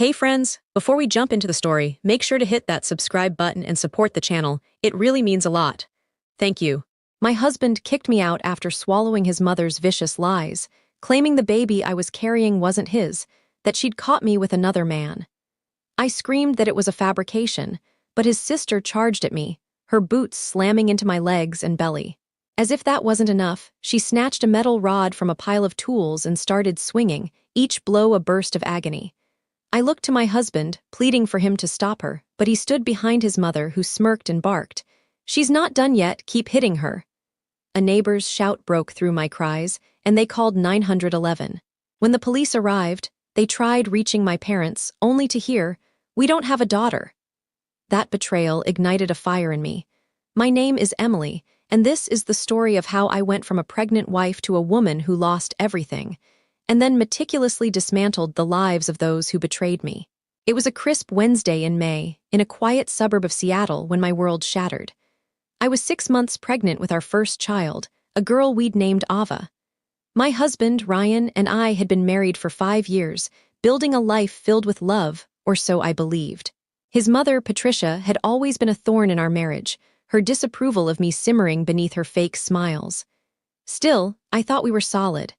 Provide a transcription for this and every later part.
Hey friends, before we jump into the story, make sure to hit that subscribe button and support the channel. It really means a lot. Thank you. My husband kicked me out after swallowing his mother's vicious lies, claiming the baby I was carrying wasn't his, that she'd caught me with another man. I screamed that it was a fabrication, but his sister charged at me, her boots slamming into my legs and belly. As if that wasn't enough, she snatched a metal rod from a pile of tools and started swinging, each blow a burst of agony. I looked to my husband, pleading for him to stop her, but he stood behind his mother, who smirked and barked. "She's not done yet, keep hitting her." A neighbor's shout broke through my cries, and they called 911. When the police arrived, they tried reaching my parents, only to hear, "We don't have a daughter." That betrayal ignited a fire in me. My name is Emily, and this is the story of how I went from a pregnant wife to a woman who lost everything, and then meticulously dismantled the lives of those who betrayed me. It was a crisp Wednesday in May, in a quiet suburb of Seattle, when my world shattered. I was 6 months pregnant with our first child, a girl we'd named Ava. My husband, Ryan, and I had been married for 5 years, building a life filled with love, or so I believed. His mother, Patricia, had always been a thorn in our marriage, her disapproval of me simmering beneath her fake smiles. Still, I thought we were solid.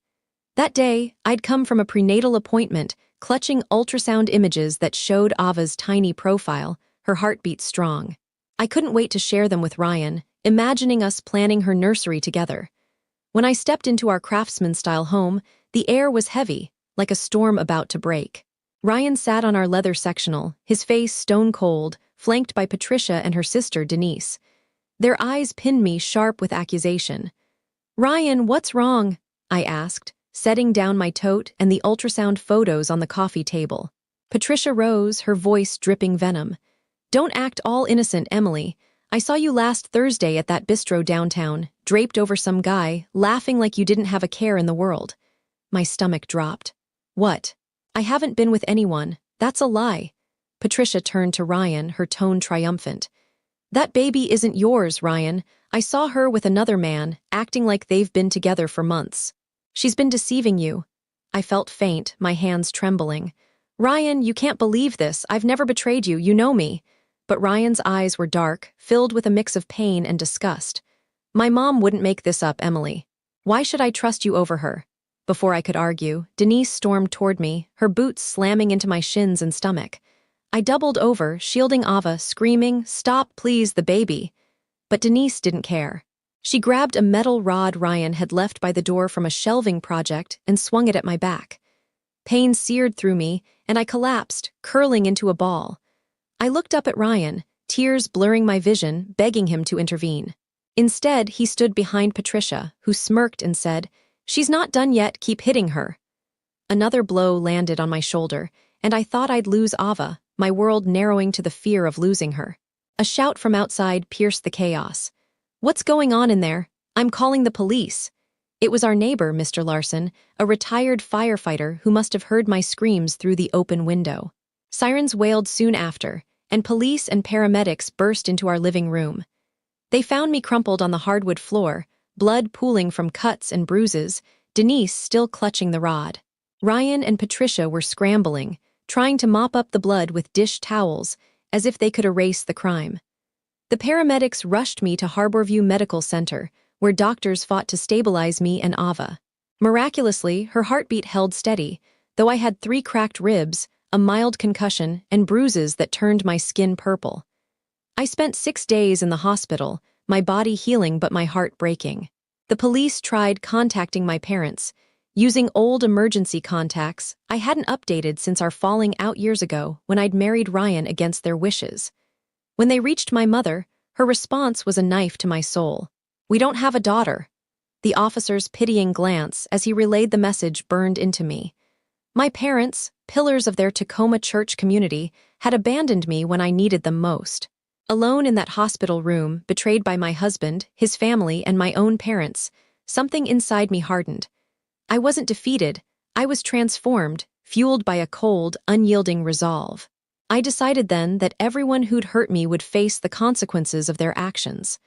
That day, I'd come from a prenatal appointment, clutching ultrasound images that showed Ava's tiny profile, her heartbeat strong. I couldn't wait to share them with Ryan, imagining us planning her nursery together. When I stepped into our craftsman-style home, the air was heavy, like a storm about to break. Ryan sat on our leather sectional, his face stone-cold, flanked by Patricia and her sister, Denise. Their eyes pinned me sharp with accusation. "Ryan, what's wrong?" I asked, setting down my tote and the ultrasound photos on the coffee table. Patricia rose, her voice dripping venom. "Don't act all innocent, Emily. I saw you last Thursday at that bistro downtown, draped over some guy, laughing like you didn't have a care in the world." My stomach dropped. "What? I haven't been with anyone. That's a lie." Patricia turned to Ryan, her tone triumphant. "That baby isn't yours, Ryan. I saw her with another man, acting like they've been together for months. She's been deceiving you." I felt faint, my hands trembling. "Ryan, you can't believe this. I've never betrayed you, you know me." But Ryan's eyes were dark, filled with a mix of pain and disgust. "My mom wouldn't make this up, Emily. Why should I trust you over her?" Before I could argue, Denise stormed toward me, her boots slamming into my shins and stomach. I doubled over, shielding Ava, screaming, "Stop, please, the baby." But Denise didn't care. She grabbed a metal rod Ryan had left by the door from a shelving project and swung it at my back. Pain seared through me, and I collapsed, curling into a ball. I looked up at Ryan, tears blurring my vision, begging him to intervene. Instead, he stood behind Patricia, who smirked and said, "She's not done yet, keep hitting her." Another blow landed on my shoulder, and I thought I'd lose Ava, my world narrowing to the fear of losing her. A shout from outside pierced the chaos. "What's going on in there? I'm calling the police." It was our neighbor, Mr. Larson, a retired firefighter who must have heard my screams through the open window. Sirens wailed soon after, and police and paramedics burst into our living room. They found me crumpled on the hardwood floor, blood pooling from cuts and bruises, Denise still clutching the rod. Ryan and Patricia were scrambling, trying to mop up the blood with dish towels, as if they could erase the crime. The paramedics rushed me to Harborview Medical Center, where doctors fought to stabilize me and Ava. Miraculously, her heartbeat held steady, though I had 3 cracked ribs, a mild concussion, and bruises that turned my skin purple. I spent 6 days in the hospital, my body healing but my heart breaking. The police tried contacting my parents. Using old emergency contacts I hadn't updated since our falling out years ago when I'd married Ryan against their wishes. When they reached my mother, her response was a knife to my soul. "We don't have a daughter." The officer's pitying glance as he relayed the message burned into me. My parents, pillars of their Tacoma church community, had abandoned me when I needed them most. Alone in that hospital room, betrayed by my husband, his family, and my own parents, something inside me hardened. I wasn't defeated, I was transformed, fueled by a cold, unyielding resolve. I decided then that everyone who'd hurt me would face the consequences of their actions.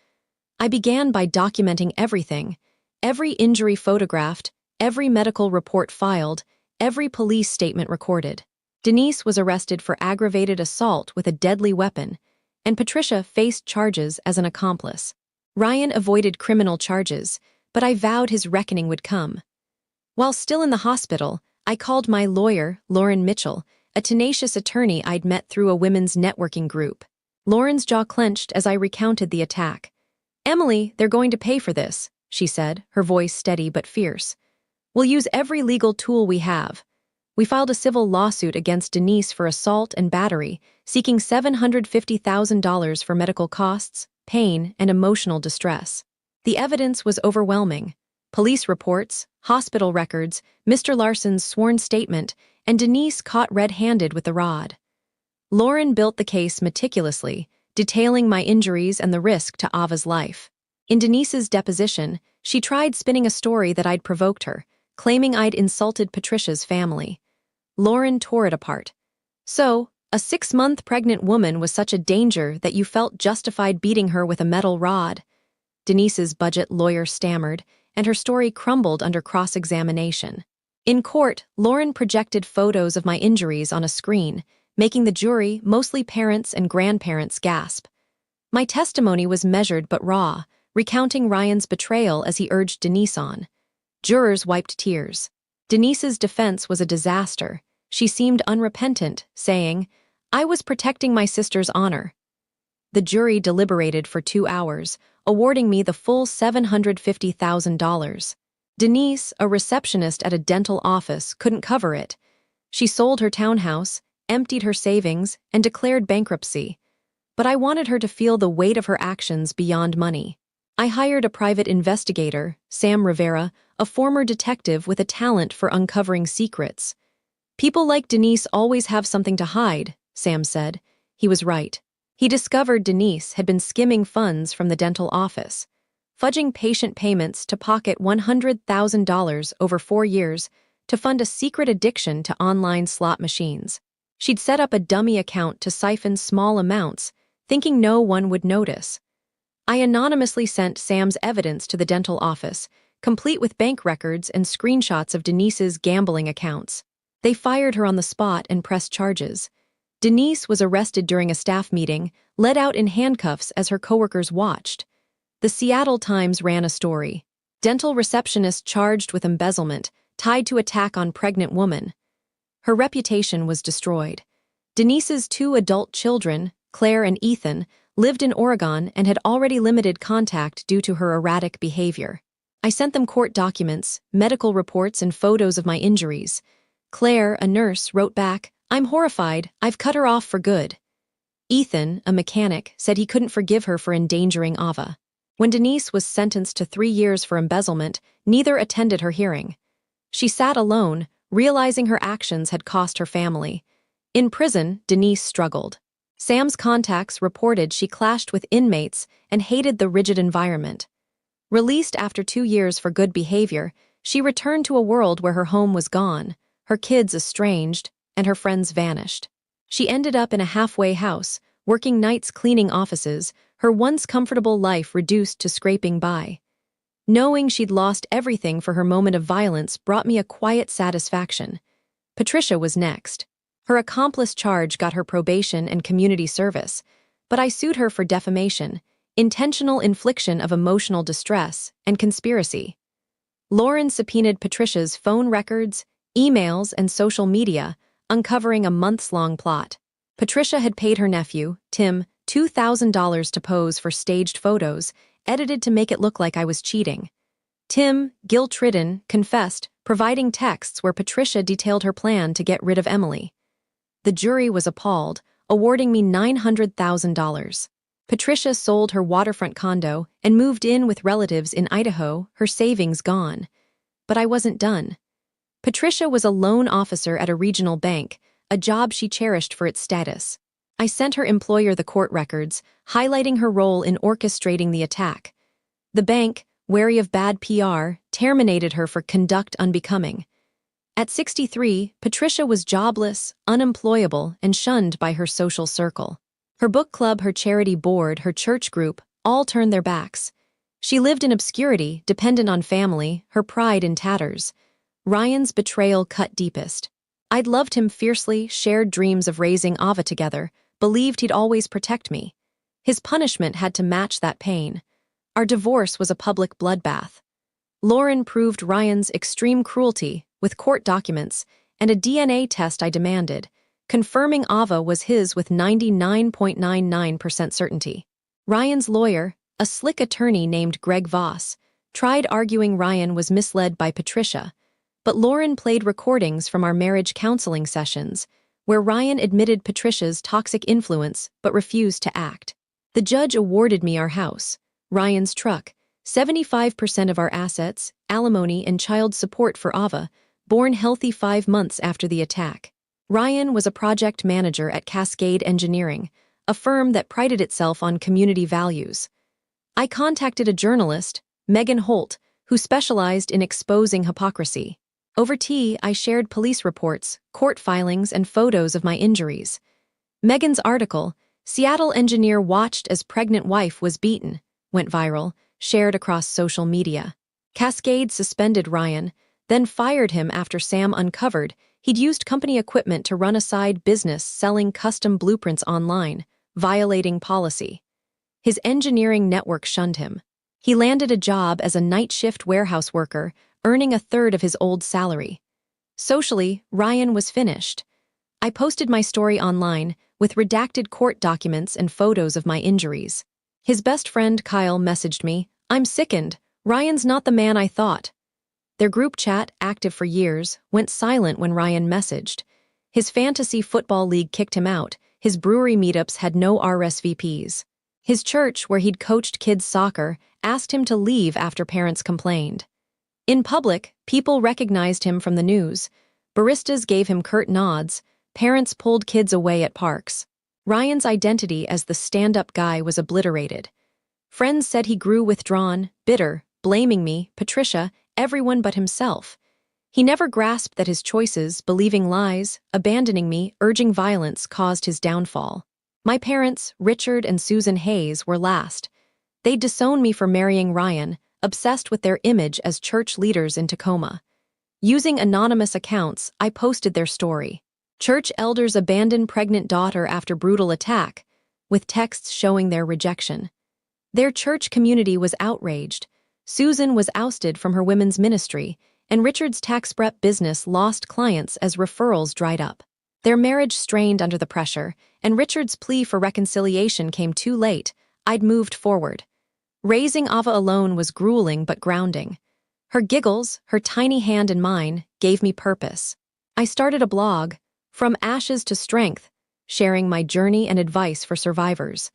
I began by documenting everything, every injury photographed, every medical report filed, every police statement recorded. Denise was arrested for aggravated assault with a deadly weapon, and Patricia faced charges as an accomplice. Ryan avoided criminal charges, but I vowed his reckoning would come. While still in the hospital, I called my lawyer, Lauren Mitchell, a tenacious attorney I'd met through a women's networking group. Lauren's jaw clenched as I recounted the attack. "Emily, they're going to pay for this," she said, her voice steady but fierce. "We'll use every legal tool we have." We filed a civil lawsuit against Denise for assault and battery, seeking $750,000 for medical costs, pain, and emotional distress. The evidence was overwhelming. Police reports, hospital records, Mr. Larson's sworn statement, and Denise caught red-handed with the rod. Lauren built the case meticulously, detailing my injuries and the risk to Ava's life. In Denise's deposition, she tried spinning a story that I'd provoked her, claiming I'd insulted Patricia's family. Lauren tore it apart. "So, a 6-month pregnant woman was such a danger that you felt justified beating her with a metal rod?" Denise's budget lawyer stammered, and her story crumbled under cross-examination. In court, Lauren projected photos of my injuries on a screen, making the jury, mostly parents and grandparents, gasp. My testimony was measured but raw, recounting Ryan's betrayal as he urged Denise on. Jurors wiped tears. Denise's defense was a disaster. She seemed unrepentant, saying, "I was protecting my sister's honor." The jury deliberated for 2 hours, awarding me the full $750,000. Denise, a receptionist at a dental office, couldn't cover it. She sold her townhouse, emptied her savings, and declared bankruptcy. But I wanted her to feel the weight of her actions beyond money. I hired a private investigator, Sam Rivera, a former detective with a talent for uncovering secrets. "People like Denise always have something to hide," Sam said. He was right. He discovered Denise had been skimming funds from the dental office, fudging patient payments to pocket $100,000 over 4 years to fund a secret addiction to online slot machines. She'd set up a dummy account to siphon small amounts, thinking no one would notice. I anonymously sent Sam's evidence to the dental office, complete with bank records and screenshots of Denise's gambling accounts. They fired her on the spot and pressed charges. Denise was arrested during a staff meeting, led out in handcuffs as her coworkers watched. The Seattle Times ran a story. "Dental receptionist charged with embezzlement, tied to attack on pregnant woman." Her reputation was destroyed. Denise's 2 adult children, Claire and Ethan, lived in Oregon and had already limited contact due to her erratic behavior. I sent them court documents, medical reports, and photos of my injuries. Claire, a nurse, wrote back, "I'm horrified, I've cut her off for good." Ethan, a mechanic, said he couldn't forgive her for endangering Ava. When Denise was sentenced to 3 years for embezzlement, neither attended her hearing. She sat alone, realizing her actions had cost her family. In prison, Denise struggled. Sam's contacts reported she clashed with inmates and hated the rigid environment. Released after 2 years for good behavior, she returned to a world where her home was gone, her kids estranged, and her friends vanished. She ended up in a halfway house, working nights cleaning offices, her once comfortable life reduced to scraping by. Knowing she'd lost everything for her moment of violence brought me a quiet satisfaction. Patricia was next. Her accomplice charge got her probation and community service, but I sued her for defamation, intentional infliction of emotional distress, and conspiracy. Lauren subpoenaed Patricia's phone records, emails, and social media, uncovering a months-long plot. Patricia had paid her nephew, Tim, $2,000 to pose for staged photos, edited to make it look like I was cheating. Tim, guilt-ridden, confessed, providing texts where Patricia detailed her plan to get rid of Emily. The jury was appalled, awarding me $900,000. Patricia sold her waterfront condo and moved in with relatives in Idaho, her savings gone. But I wasn't done. Patricia was a loan officer at a regional bank, a job she cherished for its status. I sent her employer the court records, highlighting her role in orchestrating the attack. The bank, wary of bad PR, terminated her for conduct unbecoming. At 63, Patricia was jobless, unemployable, and shunned by her social circle. Her book club, her charity board, her church group, all turned their backs. She lived in obscurity, dependent on family, her pride in tatters. Ryan's betrayal cut deepest. I'd loved him fiercely, shared dreams of raising Ava together, believed he'd always protect me. His punishment had to match that pain. Our divorce was a public bloodbath. Lauren proved Ryan's extreme cruelty with court documents and a DNA test I demanded, confirming Ava was his with 99.99% certainty. Ryan's lawyer, a slick attorney named Greg Voss, tried arguing Ryan was misled by Patricia, but Lauren played recordings from our marriage counseling sessions, where Ryan admitted Patricia's toxic influence but refused to act. The judge awarded me our house, Ryan's truck, 75% of our assets, alimony, and child support for Ava, born healthy 5 months after the attack. Ryan was a project manager at Cascade Engineering, a firm that prided itself on community values. I contacted a journalist, Megan Holt, who specialized in exposing hypocrisy. Over tea, I shared police reports, court filings, and photos of my injuries. Megan's article, "Seattle Engineer Watched as Pregnant Wife Was Beaten," went viral, shared across social media. Cascade suspended Ryan, then fired him after Sam uncovered he'd used company equipment to run a side business selling custom blueprints online, violating policy. His engineering network shunned him. He landed a job as a night shift warehouse worker, earning a third of his old salary. Socially, Ryan was finished. I posted my story online with redacted court documents and photos of my injuries. His best friend Kyle messaged me, "I'm sickened. Ryan's not the man I thought." Their group chat, active for years, went silent when Ryan messaged. His fantasy football league kicked him out. His brewery meetups had no RSVPs. His church, where he'd coached kids' soccer, asked him to leave after parents complained. In public, people recognized him from the news. Baristas gave him curt nods. Parents pulled kids away at parks. Ryan's identity as the stand-up guy was obliterated. Friends said he grew withdrawn, bitter, blaming me, Patricia, everyone but himself. He never grasped that his choices, believing lies, abandoning me, urging violence, caused his downfall. My parents, Richard and Susan Hayes, were last. They'd disowned me for marrying Ryan, obsessed with their image as church leaders in Tacoma. Using anonymous accounts, I posted their story. Church elders abandon pregnant daughter after brutal attack, with texts showing their rejection. Their church community was outraged. Susan was ousted from her women's ministry, and Richard's tax prep business lost clients as referrals dried up. Their marriage strained under the pressure, and Richard's plea for reconciliation came too late. I'd moved forward. Raising Ava alone was grueling but grounding. Her giggles, her tiny hand in mine, gave me purpose. I started a blog, From Ashes to Strength, sharing my journey and advice for survivors.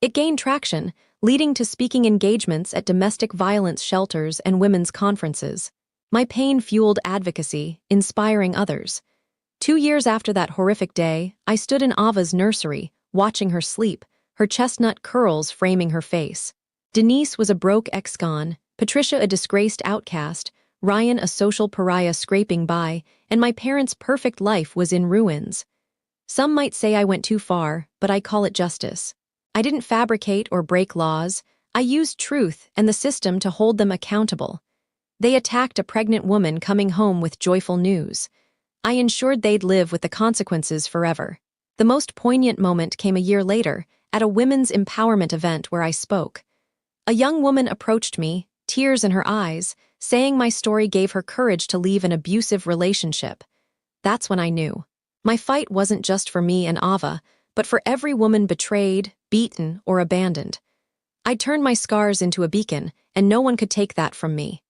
It gained traction, leading to speaking engagements at domestic violence shelters and women's conferences. My pain fueled advocacy, inspiring others. 2 years after that horrific day, I stood in Ava's nursery, watching her sleep, her chestnut curls framing her face. Denise was a broke ex-con, Patricia a disgraced outcast, Ryan a social pariah scraping by, and my parents' perfect life was in ruins. Some might say I went too far, but I call it justice. I didn't fabricate or break laws. I used truth and the system to hold them accountable. They attacked a pregnant woman coming home with joyful news. I ensured they'd live with the consequences forever. The most poignant moment came a year later, at a women's empowerment event where I spoke. A young woman approached me, tears in her eyes, saying my story gave her courage to leave an abusive relationship. That's when I knew. My fight wasn't just for me and Ava, but for every woman betrayed, beaten, or abandoned. I turned my scars into a beacon, and no one could take that from me.